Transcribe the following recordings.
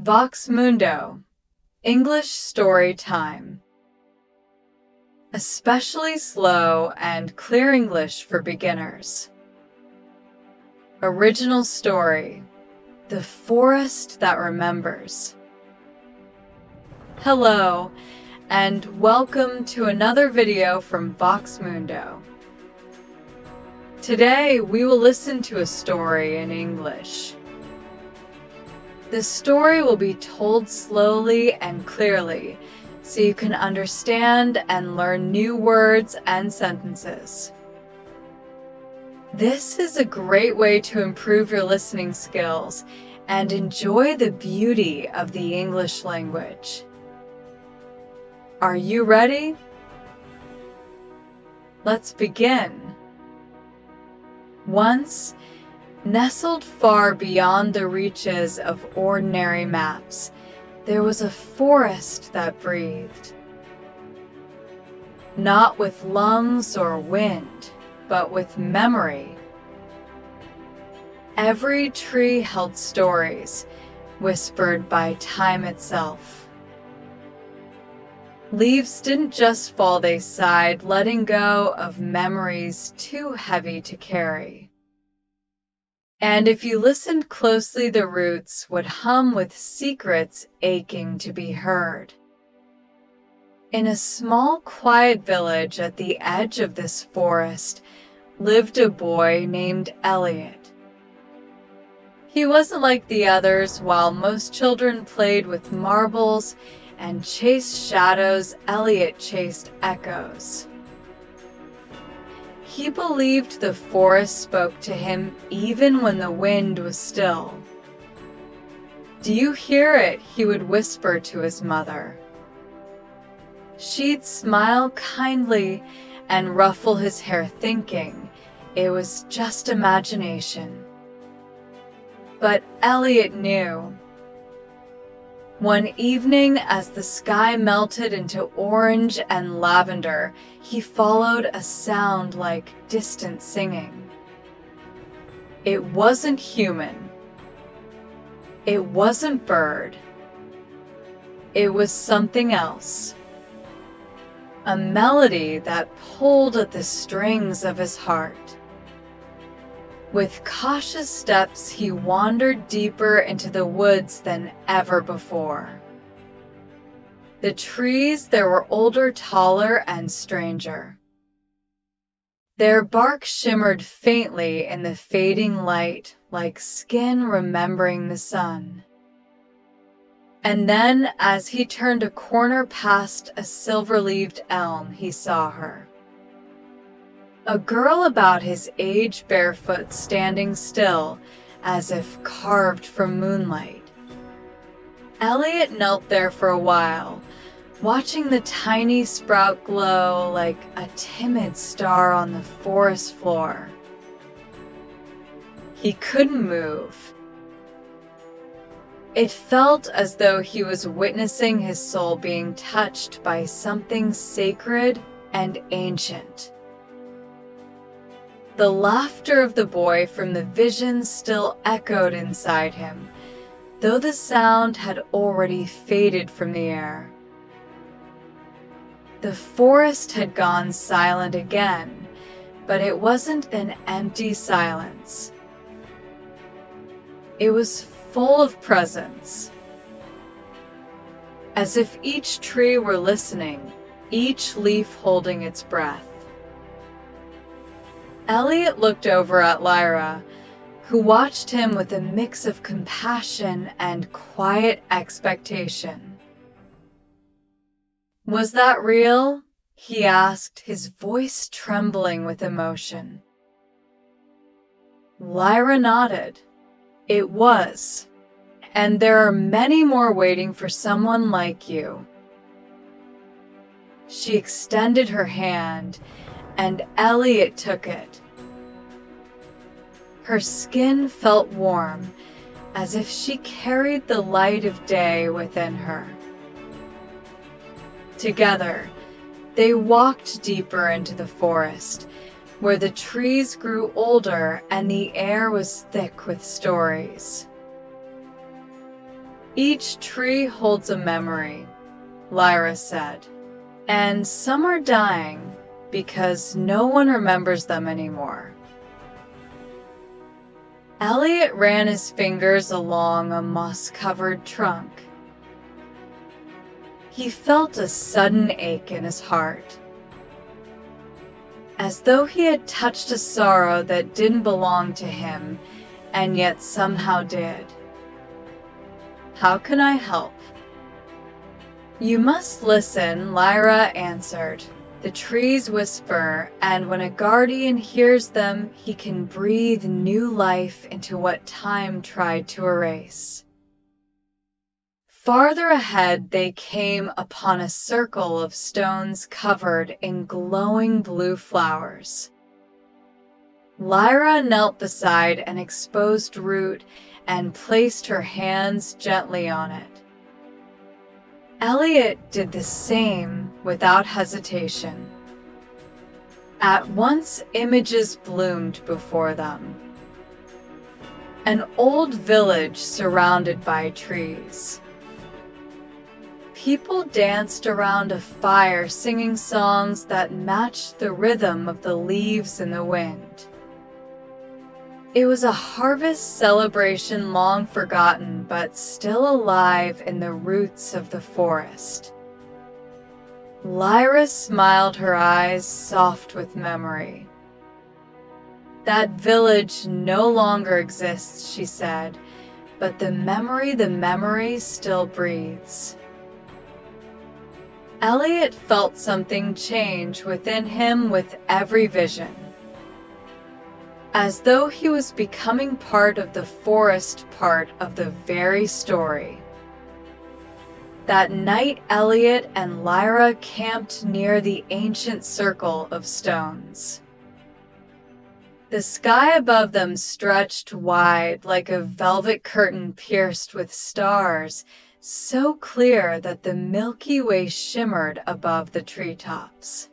Vox Mundo, English Story Time. Especially slow and clear English for beginners. Original story, The Forest That Remembers. Hello, and welcome to another video from Vox Mundo. Today we will listen to a story in English. The story will be told slowly and clearly, so you can understand and learn new words and sentences. This is a great way to improve your listening skills and enjoy the beauty of the English language. Are you ready? Let's begin. Once, nestled far beyond the reaches of ordinary maps, there was a forest that breathed. Not with lungs or wind, but with memory. Every tree held stories, whispered by time itself. Leaves didn't just fall, they sighed, letting go of memories too heavy to carry. And if you listened closely, the roots would hum with secrets aching to be heard. In a small, quiet village at the edge of this forest lived a boy named Elliot. He wasn't like the others. While most children played with marbles and chased shadows, Elliot chased echoes. He believed the forest spoke to him even when the wind was still. "Do you hear it?" he would whisper to his mother. She'd smile kindly and ruffle his hair, thinking it was just imagination. But Elliot knew. One evening, as the sky melted into orange and lavender, he followed a sound like distant singing. It wasn't human. It wasn't bird. It was something else. A melody that pulled at the strings of his heart. With cautious steps, he wandered deeper into the woods than ever before. The trees there were older, taller, and stranger. Their bark shimmered faintly in the fading light, like skin remembering the sun. And then, as he turned a corner past a silver-leaved elm, he saw her. A girl about his age, barefoot, standing still, as if carved from moonlight. Elliot knelt there for a while, watching the tiny sprout glow like a timid star on the forest floor. He couldn't move. It felt as though he was witnessing his soul being touched by something sacred and ancient. The laughter of the boy from the vision still echoed inside him, though the sound had already faded from the air. The forest had gone silent again, but it wasn't an empty silence. It was full of presence. As if each tree were listening, each leaf holding its breath. Elliot looked over at Lyra, who watched him with a mix of compassion and quiet expectation. "Was that real?" he asked, his voice trembling with emotion. Lyra nodded. "It was, and there are many more waiting for someone like you." She extended her hand, and Elliot took it. Her skin felt warm, as if she carried the light of day within her. Together, they walked deeper into the forest, where the trees grew older and the air was thick with stories. Each tree holds a memory, Lyra said, and some are dying because no one remembers them anymore. Elliot ran his fingers along a moss-covered trunk. He felt a sudden ache in his heart, as though he had touched a sorrow that didn't belong to him and yet somehow did. "How can I help?" "You must listen," Lyra answered. "The trees whisper, and when a guardian hears them, he can breathe new life into what time tried to erase." Farther ahead, they came upon a circle of stones covered in glowing blue flowers. Lyra knelt beside an exposed root and placed her hands gently on it. Elliot did the same without hesitation. At once, images bloomed before them. An old village surrounded by trees. People danced around a fire singing songs that matched the rhythm of the leaves in the wind. It was a harvest celebration long forgotten but still alive in the roots of the forest. Lyra smiled, her eyes soft with memory. "That village no longer exists," she said, "but the memory still breathes." Elliot felt something change within him with every vision, as though he was becoming part of the forest, part of the very story. That night, Elliot and Lyra camped near the ancient circle of stones. The sky above them stretched wide like a velvet curtain pierced with stars, so clear that the Milky Way shimmered above the treetops.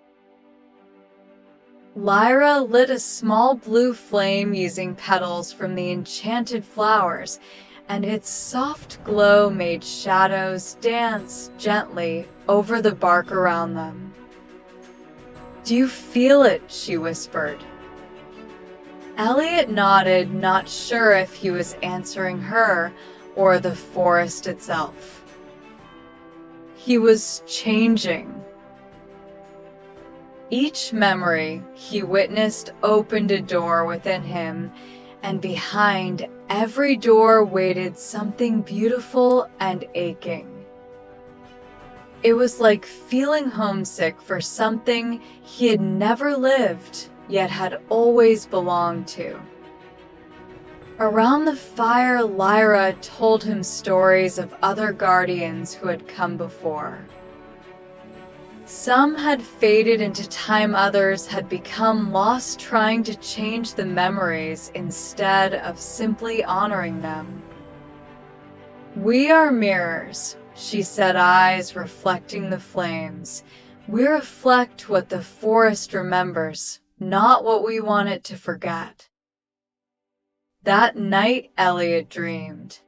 Lyra lit a small blue flame using petals from the enchanted flowers, and its soft glow made shadows dance gently over the bark around them. "Do you feel it?" she whispered. Elliot nodded, not sure if he was answering her or the forest itself. He was changing. Each memory he witnessed opened a door within him, and behind every door waited something beautiful and aching. It was like feeling homesick for something he had never lived, yet had always belonged to. Around the fire, Lyra told him stories of other guardians who had come before. Some had faded into time, others had become lost trying to change the memories instead of simply honoring them. "We are mirrors," she said, eyes reflecting the flames. "We reflect what the forest remembers, not what we want it to forget." That night, Elliot dreamed.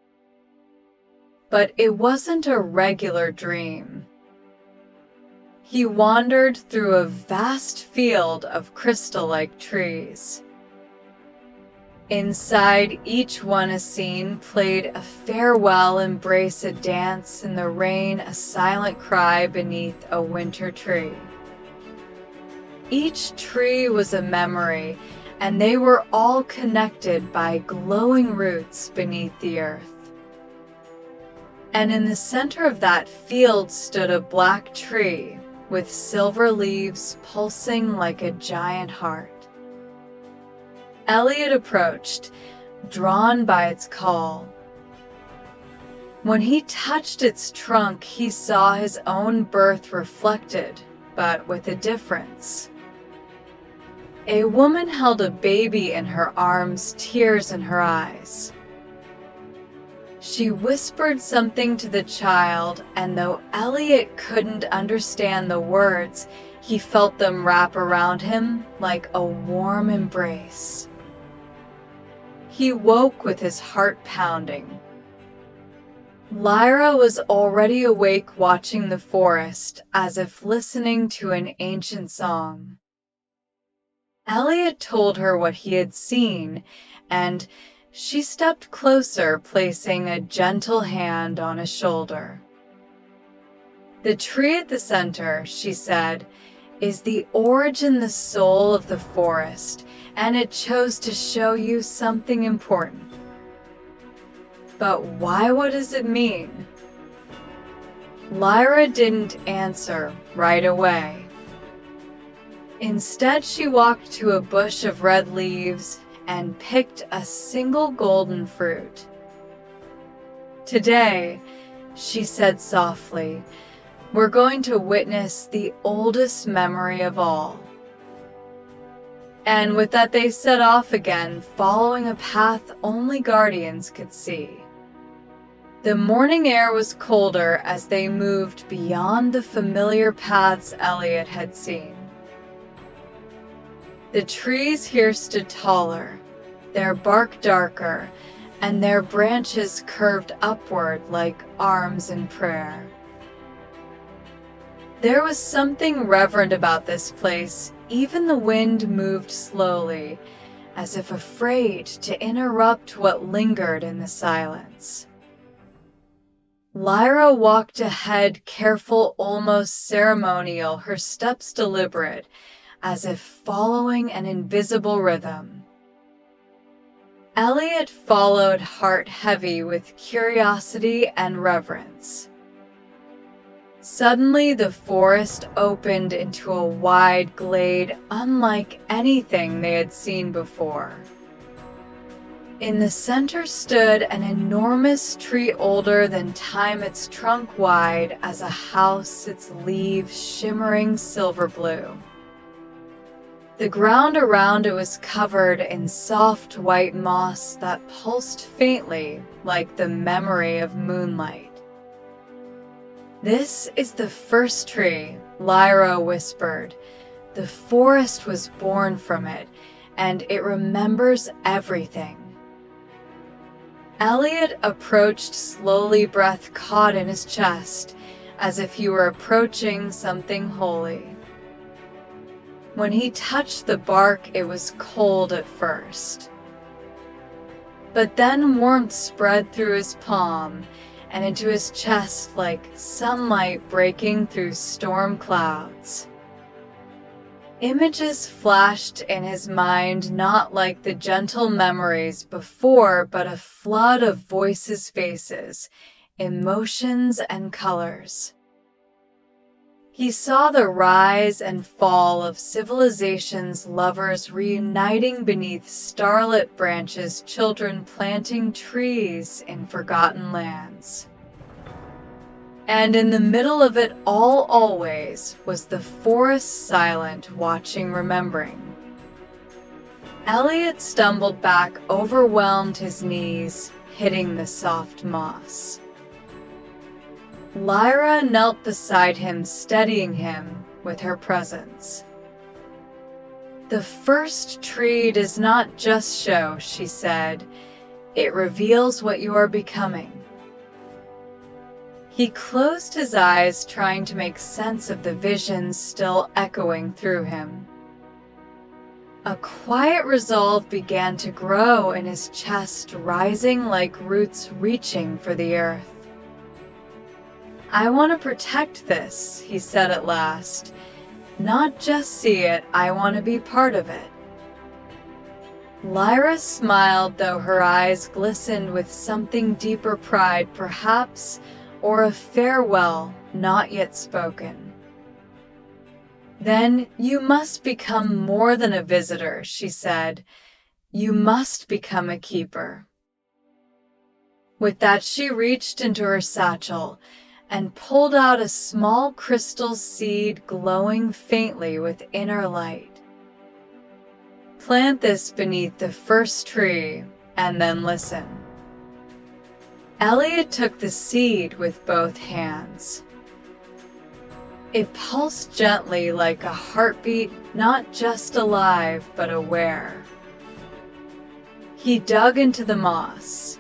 But it wasn't a regular dream. He wandered through a vast field of crystal-like trees. Inside each one, a scene played: a farewell embrace, a dance in the rain, a silent cry beneath a winter tree. Each tree was a memory, and they were all connected by glowing roots beneath the earth. And in the center of that field stood a black tree with silver leaves pulsing like a giant heart. Elliot approached, drawn by its call. When he touched its trunk, he saw his own birth reflected, but with a difference. A woman held a baby in her arms, tears in her eyes. She whispered something to the child, and though Elliot couldn't understand the words, he felt them wrap around him like a warm embrace. He woke with his heart pounding. Lyra was already awake watching the forest, as if listening to an ancient song. Elliot told her what he had seen, and she stepped closer, placing a gentle hand on his shoulder. The tree at the center, she said, is the origin, the soul of the forest, and it chose to show you something important. But why? What does it mean? Lyra didn't answer right away. Instead, she walked to a bush of red leaves and picked a single golden fruit. Today, she said softly, we're going to witness the oldest memory of all. And with that, they set off again, following a path only guardians could see. The morning air was colder as they moved beyond the familiar paths Elliot had seen. The trees here stood taller, their bark darker, and their branches curved upward like arms in prayer. There was something reverent about this place. Even the wind moved slowly, as if afraid to interrupt what lingered in the silence. Lyra walked ahead, careful, almost ceremonial, her steps deliberate, as if following an invisible rhythm. Elliot followed, heart heavy with curiosity and reverence. Suddenly, the forest opened into a wide glade unlike anything they had seen before. In the center stood an enormous tree older than time, its trunk wide as a house, its leaves shimmering silver blue. The ground around it was covered in soft white moss that pulsed faintly like the memory of moonlight. "This is the first tree," Lyra whispered. "The forest was born from it, and it remembers everything." Elliot approached slowly, breath caught in his chest, as if he were approaching something holy. When he touched the bark, it was cold at first. But then warmth spread through his palm and into his chest like sunlight breaking through storm clouds. Images flashed in his mind, not like the gentle memories before, but a flood of voices, faces, emotions, and colors. He saw the rise and fall of civilizations, lovers reuniting beneath starlit branches, children planting trees in forgotten lands. And in the middle of it all, always, was the forest, silent, watching, remembering. Elliot stumbled back, overwhelmed, his knees hitting the soft moss. Lyra knelt beside him, steadying him with her presence. "The first tree does not just show," she said. "It reveals what you are becoming." He closed his eyes, trying to make sense of the visions still echoing through him. A quiet resolve began to grow in his chest, rising like roots reaching for the earth. "I want to protect this," he said at last. "Not just see it, I want to be part of it." Lyra smiled, though her eyes glistened with something deeper, pride perhaps, or a farewell not yet spoken. "Then you must become more than a visitor," she said. "You must become a keeper." With that, she reached into her satchel and pulled out a small crystal seed glowing faintly with inner light. "Plant this beneath the first tree, and then listen." Elliot took the seed with both hands. It pulsed gently like a heartbeat, not just alive, but aware. He dug into the moss,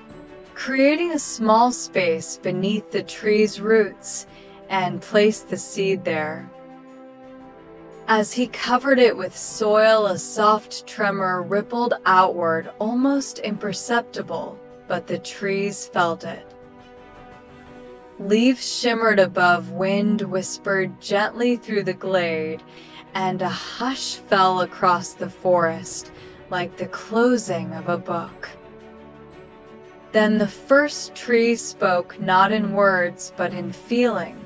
creating a small space beneath the tree's roots, and placed the seed there. As he covered it with soil, a soft tremor rippled outward, almost imperceptible, but the trees felt it. Leaves shimmered above, wind whispered gently through the glade, and a hush fell across the forest, like the closing of a book. Then the first tree spoke, not in words, but in feeling.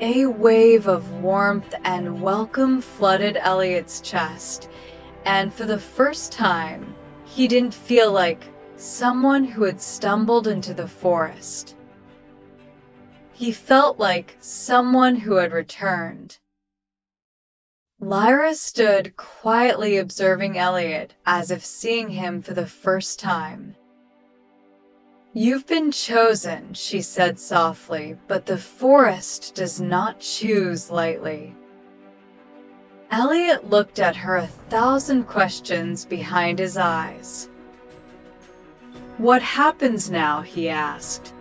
A wave of warmth and welcome flooded Elliot's chest, and for the first time, he didn't feel like someone who had stumbled into the forest. He felt like someone who had returned. Lyra stood quietly observing Elliot, as if seeing him for the first time. "You've been chosen," she said softly, "but the forest does not choose lightly." Elliot looked at her, 1,000 questions behind his eyes. "What happens now?" he asked.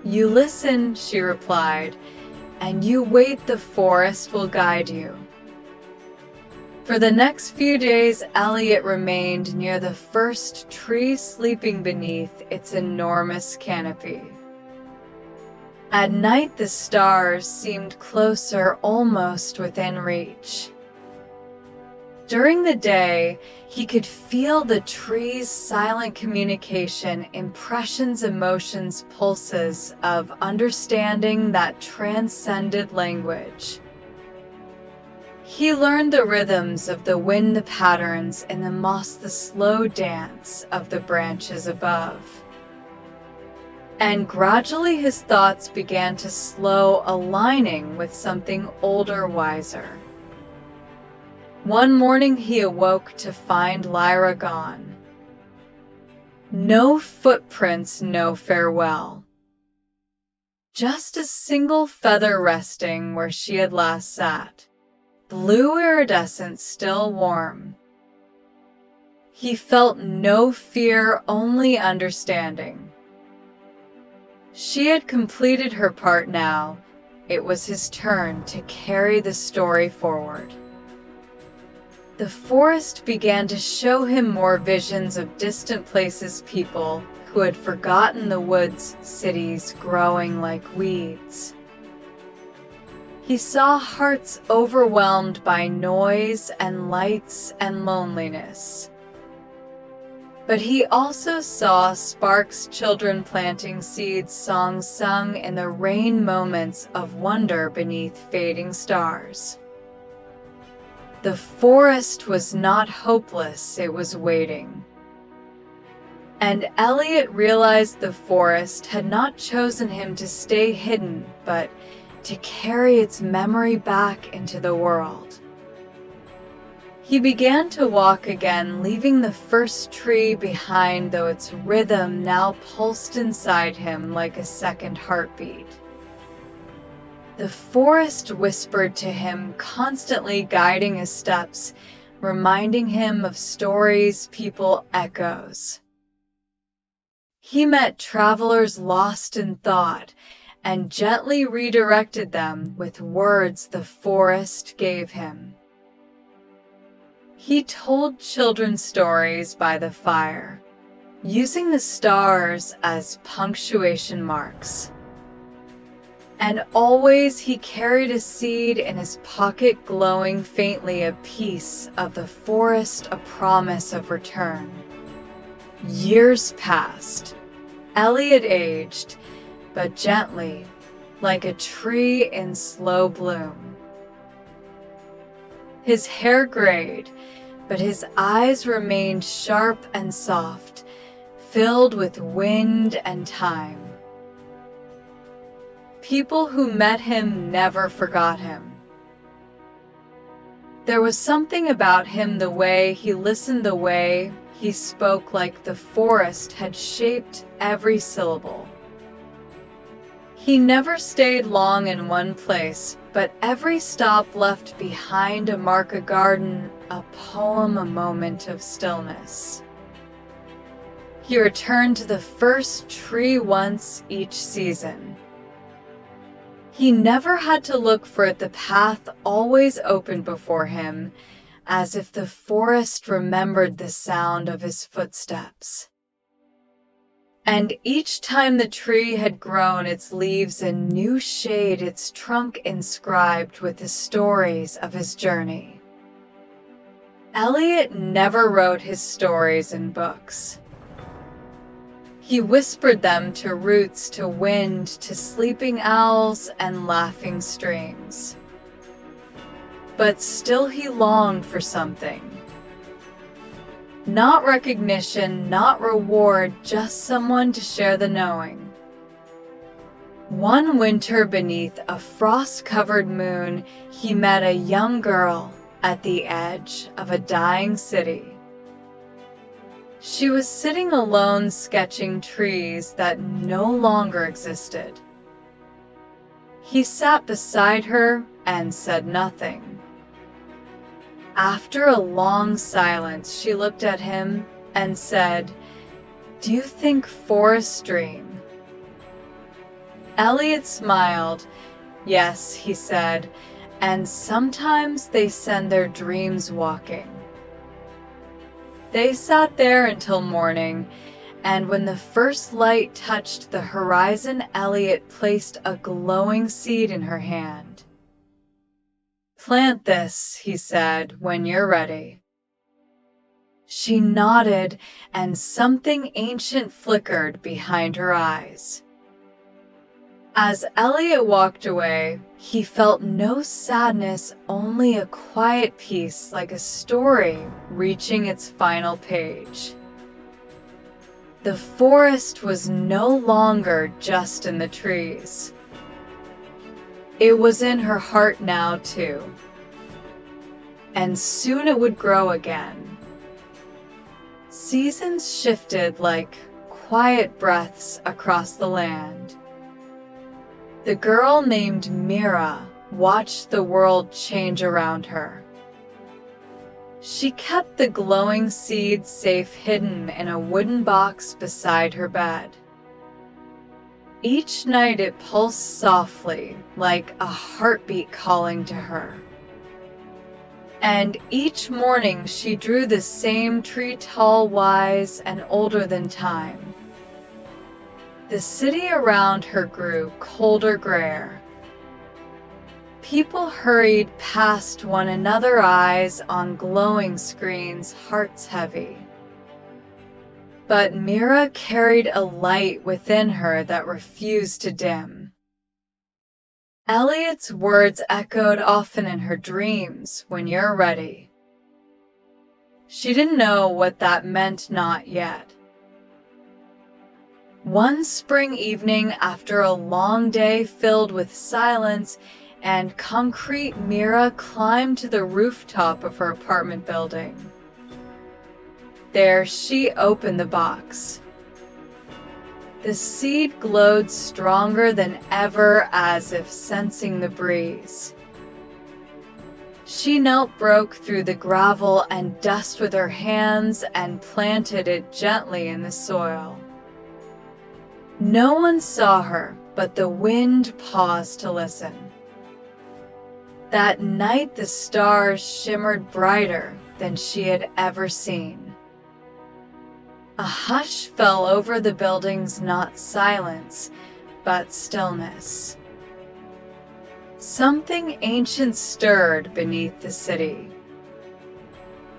"You listen," she replied, "and you wait. The forest will guide you." For the next few days, Elliot remained near the first tree, sleeping beneath its enormous canopy. At night, the stars seemed closer, almost within reach. During the day, he could feel the tree's silent communication, impressions, emotions, pulses of understanding that transcended language. He learned the rhythms of the wind, the patterns in the moss, the slow dance of the branches above. And gradually his thoughts began to slow, aligning with something older, wiser. One morning he awoke to find Lyra gone. No footprints, no farewell. Just a single feather resting where she had last sat. Blue iridescent, still warm. He felt no fear, only understanding. She had completed her part now. It was his turn to carry the story forward. The forest began to show him more visions of distant places, people who had forgotten the woods, cities growing like weeds. He saw hearts overwhelmed by noise and lights and loneliness. But he also saw sparks, children planting seeds, songs sung in the rain, moments of wonder beneath fading stars. The forest was not hopeless, it was waiting. And Elliot realized the forest had not chosen him to stay hidden, but to carry its memory back into the world. He began to walk again, leaving the first tree behind, though its rhythm now pulsed inside him like a second heartbeat. The forest whispered to him, constantly guiding his steps, reminding him of stories, people, echoes. He met travelers lost in thought, and gently redirected them with words the forest gave him. He told children stories by the fire, using the stars as punctuation marks. And always he carried a seed in his pocket, glowing faintly, a piece of the forest, a promise of return. Years passed. Elliot aged, but gently, like a tree in slow bloom. His hair grayed, but his eyes remained sharp and soft, filled with wind and time. People who met him never forgot him. There was something about him, the way he listened, the way he spoke, like the forest had shaped every syllable. He never stayed long in one place, but every stop left behind a mark, a garden, a poem, a moment of stillness. He returned to the first tree once each season. He never had to look for it, the path always opened before him, as if the forest remembered the sound of his footsteps. And each time the tree had grown its leaves a new shade, its trunk inscribed with the stories of his journey. Eliot never wrote his stories in books. He whispered them to roots, to wind, to sleeping owls and laughing streams. But still he longed for something. Not recognition, not reward, just someone to share the knowing. One winter beneath a frost-covered moon, he met a young girl at the edge of a dying city. She was sitting alone sketching trees that no longer existed. He sat beside her and said nothing. After a long silence, she looked at him and said, "Do you think forests dream?" Eliot smiled. "Yes," he said, "and sometimes they send their dreams walking." They sat there until morning, and when the first light touched the horizon, Eliot placed a glowing seed in her hand. "Plant this," he said, "when you're ready." She nodded, and something ancient flickered behind her eyes. As Eliot walked away, he felt no sadness, only a quiet peace, like a story reaching its final page. The forest was no longer just in the trees. It was in her heart now, too. And soon it would grow again. Seasons shifted like quiet breaths across the land. The girl named Mira watched the world change around her. She kept the glowing seed safe hidden in a wooden box beside her bed. Each night it pulsed softly, like a heartbeat calling to her. And each morning she drew the same tree, tall, wise, and older than time. The city around her grew colder, grayer. People hurried past one another, eyes on glowing screens, hearts heavy. But Mira carried a light within her that refused to dim. Eliot's words echoed often in her dreams, "When you're ready." She didn't know what that meant, not yet. One spring evening, after a long day filled with silence and concrete, Mira climbed to the rooftop of her apartment building. There she opened the box. The seed glowed stronger than ever, as if sensing the breeze. She knelt, broke through the gravel and dust with her hands, and planted it gently in the soil. No one saw her, but the wind paused to listen. That night the stars shimmered brighter than she had ever seen. A hush fell over the buildings, not silence, but stillness. Something ancient stirred beneath the city.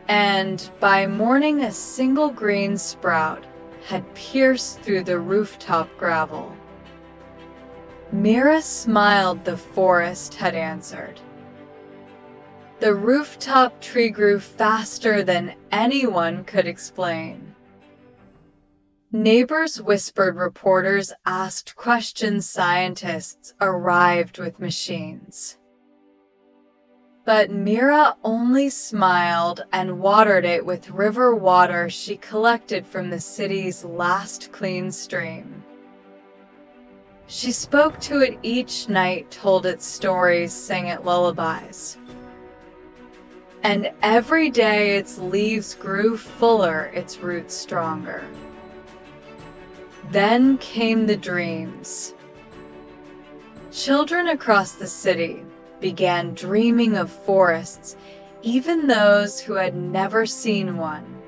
And by morning a single green sprout had pierced through the rooftop gravel. Mira smiled, the forest had answered. The rooftop tree grew faster than anyone could explain. Neighbors whispered, reporters asked questions, scientists arrived with machines. But Mira only smiled and watered it with river water she collected from the city's last clean stream. She spoke to it each night, told it stories, sang it lullabies. And every day its leaves grew fuller, its roots stronger. Then came the dreams. Children across the city began dreaming of forests, even those who had never seen one.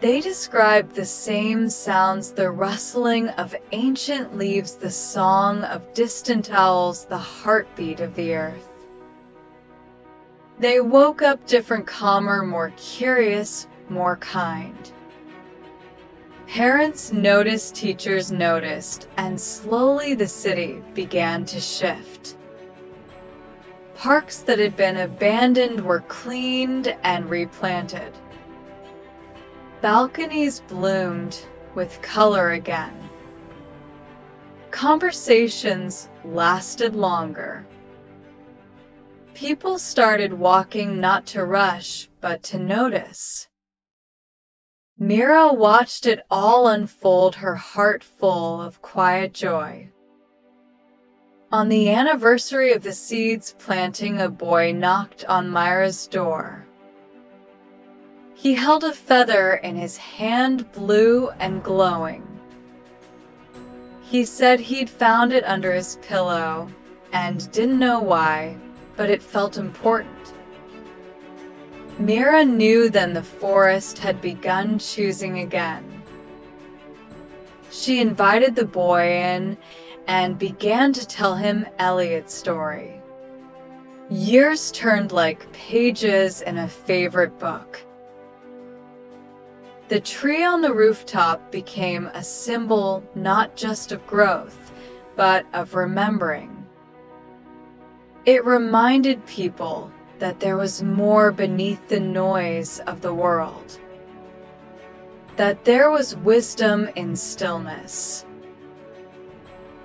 They described the same sounds: the rustling of ancient leaves, the song of distant owls, the heartbeat of the earth. They woke up different, calmer, more curious, more kind. Parents noticed, teachers noticed, and slowly the city began to shift. Parks that had been abandoned were cleaned and replanted. Balconies bloomed with color again. Conversations lasted longer. People started walking not to rush, but to notice. Mira watched it all unfold, her heart full of quiet joy. On the anniversary of the seeds planting, a boy knocked on Myra's door. He held a feather in his hand, blue and glowing. He said he'd found it under his pillow and didn't know why, but it felt important. Mira knew then the forest had begun choosing again. She invited the boy in and began to tell him Elliot's story. Years turned like pages in a favorite book. The tree on the rooftop became a symbol not just of growth, but of remembering. It reminded people that there was more beneath the noise of the world, that there was wisdom in stillness,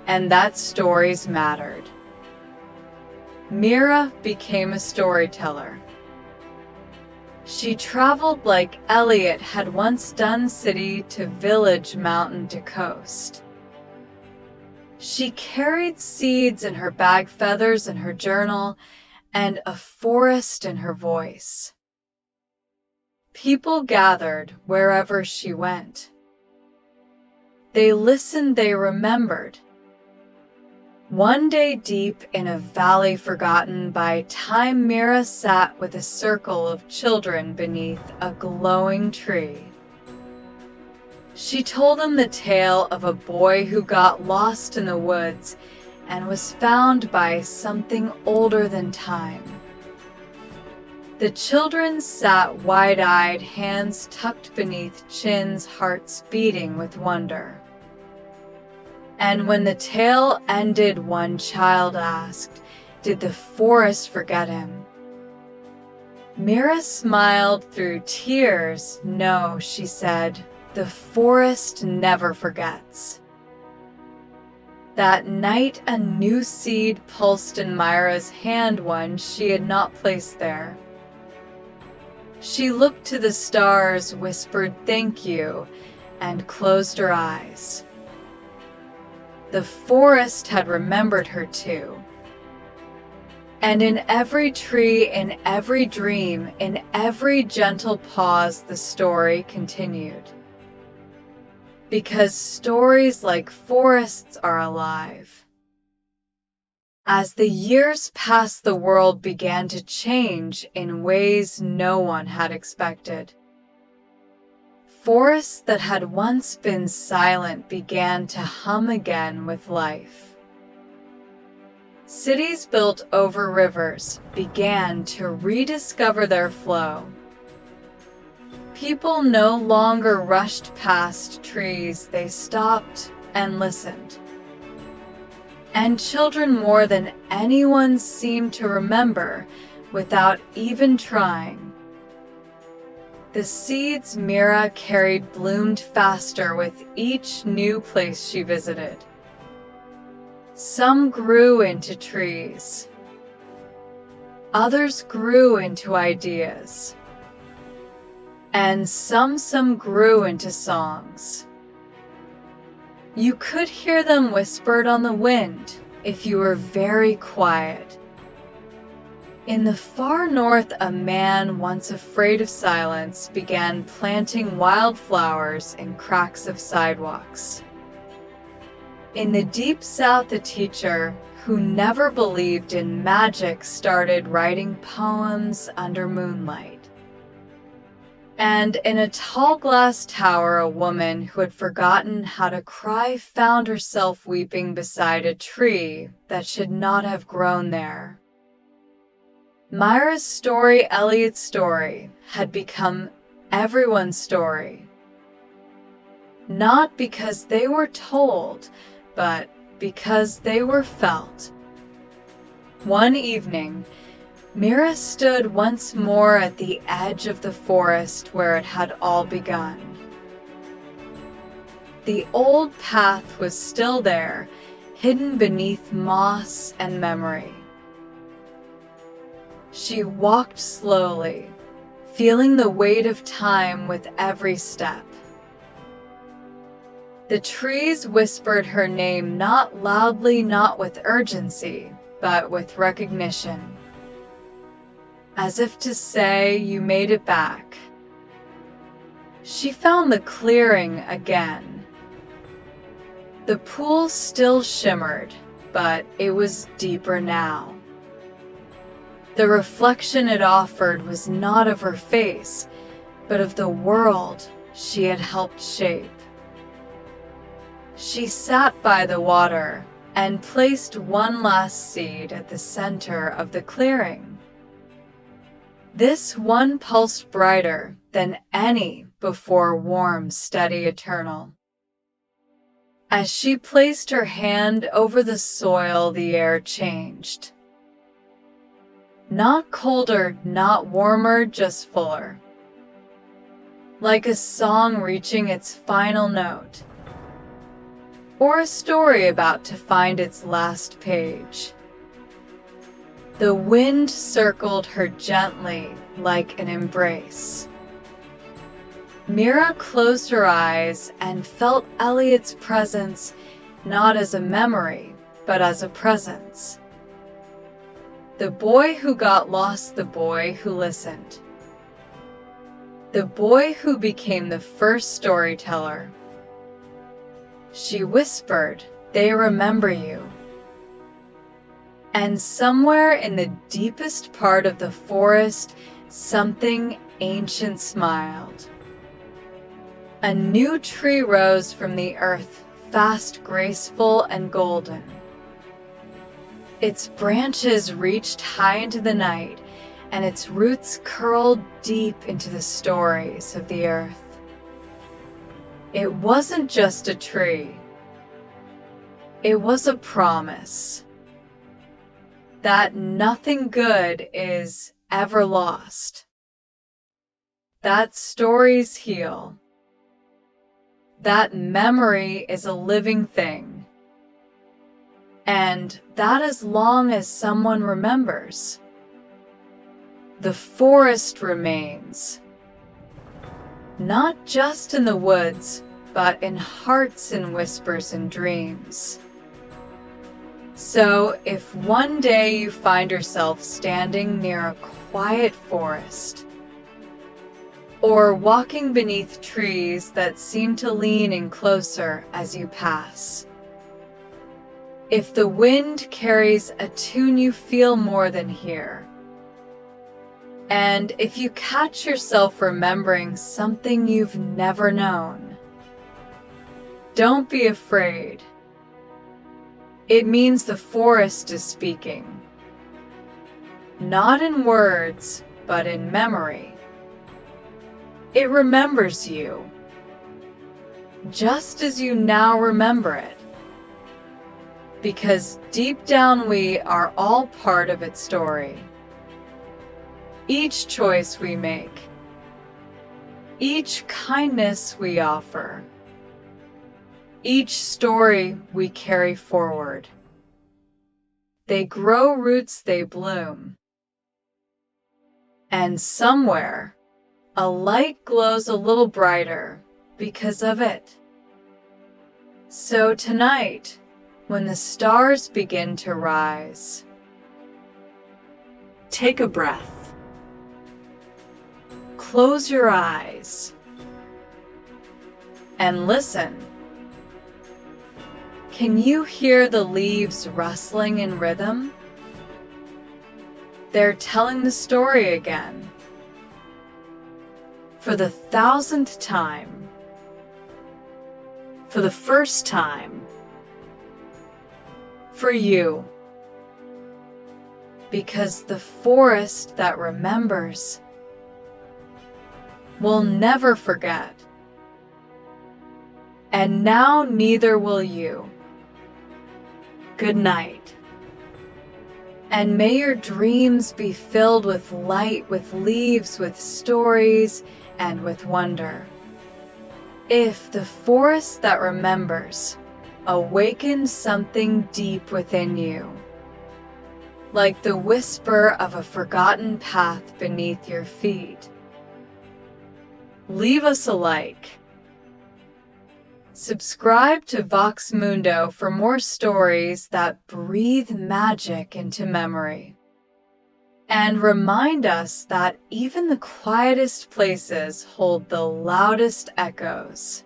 and that stories mattered. Mira became a storyteller. She traveled like Elliot had once done, city to village, mountain to coast. She carried seeds in her bag, feathers in her journal, and a forest in her voice. People gathered wherever she went. They listened, they remembered. One day, deep in a valley forgotten by time, Mira sat with a circle of children beneath a glowing tree. She told them the tale of a boy who got lost in the woods and was found by something older than time. The children sat wide-eyed, hands tucked beneath chins, hearts beating with wonder. And when the tale ended, one child asked, "Did the forest forget him?" Mira smiled through tears. "No," she said, "the forest never forgets." That night a new seed pulsed in Myra's hand, one she had not placed there. She looked to the stars, whispered "thank you," and closed her eyes. The forest had remembered her too. And in every tree, in every dream, in every gentle pause, the story continued. Because stories like forests are alive. As the years passed, the world began to change in ways no one had expected. Forests that had once been silent began to hum again with life. Cities built over rivers began to rediscover their flow. People no longer rushed past trees, they stopped and listened. And children, more than anyone, seemed to remember without even trying. The seeds Mira carried bloomed faster with each new place she visited. Some grew into trees. Others grew into ideas. And some grew into songs. You could hear them whispered on the wind if you were very quiet. In the far north, a man, once afraid of silence, began planting wildflowers in cracks of sidewalks. In the deep south, a teacher who never believed in magic started writing poems under moonlight. And in a tall glass tower, a woman who had forgotten how to cry found herself weeping beside a tree that should not have grown there. Myra's story, Elliot's story, had become everyone's story. Not because they were told, but because they were felt. One evening, Mira stood once more at the edge of the forest where it had all begun. The old path was still there, hidden beneath moss and memory. She walked slowly, feeling the weight of time with every step. The trees whispered her name, not loudly, not with urgency, but with recognition. As if to say, you made it back. She found the clearing again. The pool still shimmered, but it was deeper now. The reflection it offered was not of her face, but of the world she had helped shape. She sat by the water and placed one last seed at the center of the clearing. This one pulsed brighter than any before, warm, steady, eternal. As she placed her hand over the soil, the air changed. Not colder, not warmer, just fuller. Like a song reaching its final note, or a story about to find its last page. The wind circled her gently like an embrace. Mira closed her eyes and felt Elliot's presence, not as a memory, but as a presence. The boy who got lost, the boy who listened. The boy who became the first storyteller. She whispered, "They remember you." And somewhere in the deepest part of the forest, something ancient smiled. A new tree rose from the earth, fast, graceful, and golden. Its branches reached high into the night, and its roots curled deep into the stories of the earth. It wasn't just a tree. It was a promise that nothing good is ever lost, that stories heal, that memory is a living thing, and that as long as someone remembers, the forest remains, not just in the woods, but in hearts and whispers and dreams. So, if one day you find yourself standing near a quiet forest, or walking beneath trees that seem to lean in closer as you pass, if the wind carries a tune you feel more than hear, and if you catch yourself remembering something you've never known, don't be afraid. It means the forest is speaking, not in words, but in memory. It remembers you, just as you now remember it, because deep down we are all part of its story. Each choice we make, each kindness we offer, each story we carry forward. They grow roots, they bloom. And somewhere, a light glows a little brighter because of it. So tonight, when the stars begin to rise, take a breath. Close your eyes and listen. Can you hear the leaves rustling in rhythm? They're telling the story again. For the 1,000th time. For the first time. For you. Because the forest that remembers will never forget. And now neither will you. Good night. And may your dreams be filled with light, with leaves, with stories, and with wonder. If the forest that remembers awakens something deep within you, like the whisper of a forgotten path beneath your feet, leave us a like. Subscribe to Vox Mundo for more stories that breathe magic into memory. And remind us that even the quietest places hold the loudest echoes.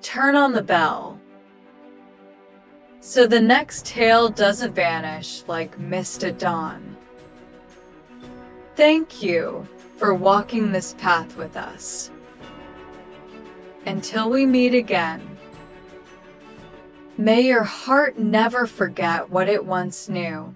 Turn on the bell so the next tale doesn't vanish like mist at dawn. Thank you for walking this path with us. Until we meet again, may your heart never forget what it once knew.